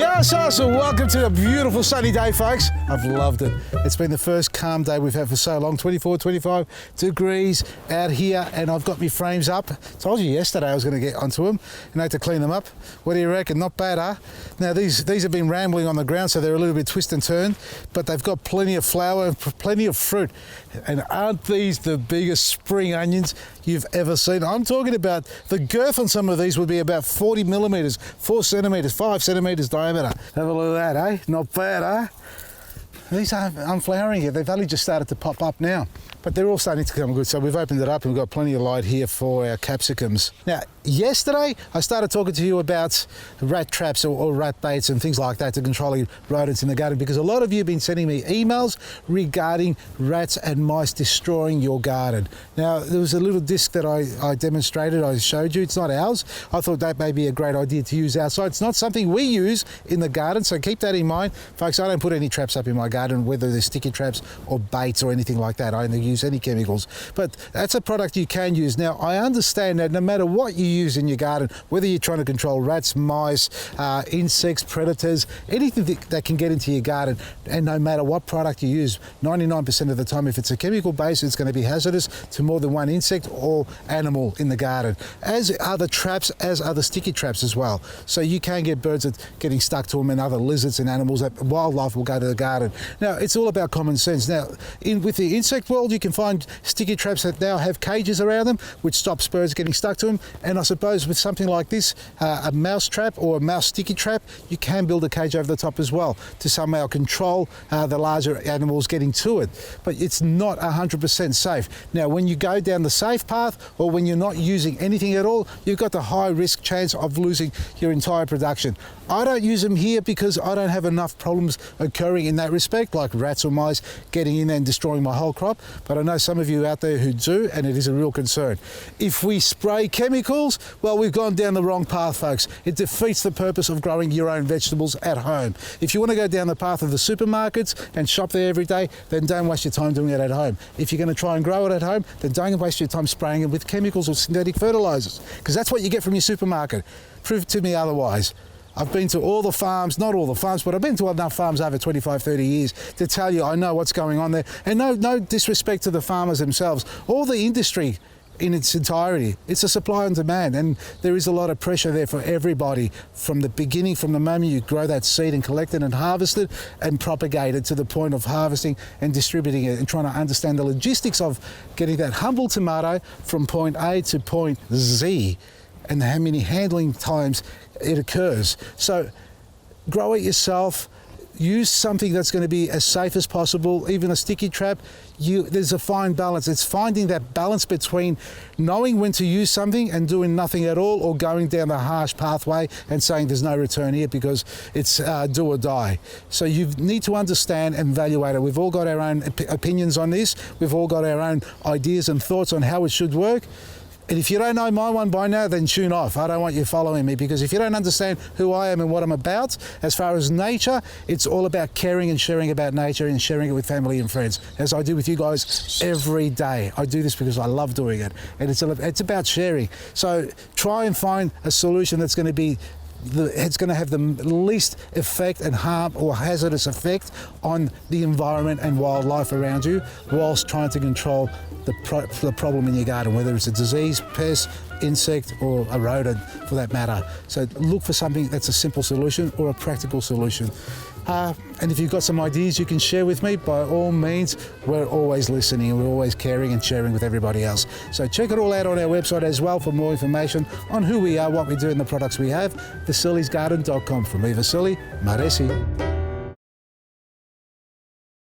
Yes, awesome. Welcome to a beautiful sunny day, folks. I've loved it. It's been the first calm day we've had for so long, 24, 25 degrees out here, and I've got my frames up. Told you yesterday I was going to get onto them and I had to clean them up. What do you reckon? Not bad, huh? Now, these have been rambling on the ground, so they're a little bit twist and turn, but they've got plenty of flower and plenty of fruit. And aren't these the biggest spring onions you've ever seen? I'm talking about the girth on some of these would be about 40 millimeters, 4 centimeters, 5 centimeters diameter. Have a look at that, eh? Not bad, eh? These aren't unflowering yet. They've only just started to pop up now, but they're all starting to come good. So we've opened it up and we've got plenty of light here for our capsicums. Now, yesterday I started talking to you about rat traps or rat baits and things like that to control rodents in the garden, because a lot of you have been sending me emails regarding rats and mice destroying your garden. Now, there was a little disc that I demonstrated, I showed you. It's not ours. I thought that may be a great idea to use outside. It's not something we use in the garden, so keep that in mind. Folks, I don't put any traps up in my garden, whether they're sticky traps or baits or anything like that. I don't use any chemicals, but that's a product you can use. Now, I understand that no matter what you use in your garden, whether you're trying to control rats, mice, insects, predators, anything that can get into your garden, and no matter what product you use, 99% of the time, if it's a chemical base, it's going to be hazardous to more than one insect or animal in the garden, as are the traps, as are the sticky traps as well. So you can get birds that getting stuck to them, and other lizards and animals, that wildlife will go to the garden. Now, it's all about common sense. Now, with the insect world, you can find sticky traps that now have cages around them, which stops birds getting stuck to them. And I suppose with something like this, a mouse trap or a mouse sticky trap, you can build a cage over the top as well to somehow control the larger animals getting to it. But it's not 100% safe. Now, when you go down the safe path, or when you're not using anything at all, you've got the high risk chance of losing your entire production. I don't use them here because I don't have enough problems occurring in that respect, like rats or mice getting in and destroying my whole crop. But I know some of you out there who do, and it is a real concern. If we spray chemicals, well, we've gone down the wrong path, folks. It defeats the purpose of growing your own vegetables at home. If you want to go down the path of the supermarkets and shop there every day, then don't waste your time doing it at home. If you're going to try and grow it at home, then don't waste your time spraying it with chemicals or synthetic fertilizers, because that's what you get from your supermarket. Prove to me otherwise. I've been to all the farms, not all the farms, but I've been to enough farms over 25, 30 years to tell you I know what's going on there. And no disrespect to the farmers themselves, all the industry in its entirety. It's a supply and demand, and there is a lot of pressure there for everybody from the beginning, from the moment you grow that seed and collect it and harvest it and propagate it to the point of harvesting and distributing it, and trying to understand the logistics of getting that humble tomato from point A to point Z, and how many handling times it occurs. So grow it yourself. Use something that's going to be as safe as possible. Even a sticky trap, there's a fine balance. It's finding that balance between knowing when to use something and doing nothing at all, or going down the harsh pathway and saying there's no return here because it's do or die. So you need to understand and evaluate it. We've all got our own opinions on this. We've all got our own ideas and thoughts on how it should work. And if you don't know my one by now, then tune off. I don't want you following me, because if you don't understand who I am and what I'm about, as far as nature, it's all about caring and sharing about nature and sharing it with family and friends, as I do with you guys every day. I do this because I love doing it, and it's about sharing. So try and find a solution that's going to be it's going to have the least effect and harm or hazardous effect on the environment and wildlife around you, whilst trying to control the problem in your garden, whether it's a disease, pest, insect, or a rodent for that matter. So look for something that's a simple solution or a practical solution. And if you've got some ideas you can share with me, by all means, we're always listening and we're always caring and sharing with everybody else. So check it all out on our website as well for more information on who we are, what we do, and the products we have. Vasili'sGarden.com. From me, Vasili, Maresi.